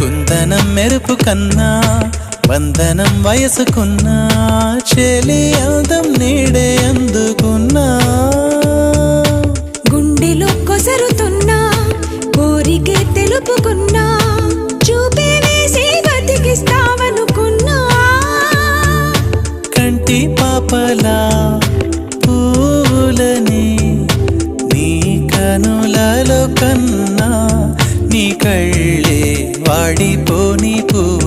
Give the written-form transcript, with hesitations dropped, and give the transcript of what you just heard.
కుందనం మెరుపు కన్నా వందనం వయసుకున్నా చెలి అందం నీడే అందుకున్నా గుండెలో కొసరుతున్నా కోరికే తెలుపుకున్నా చూపే వేసి బతికిస్తావనుకున్నా కంటి పాపలా పూలని నీ కనులలో కన్నా నీ కళ్ళే వాడిపోని పువ్వు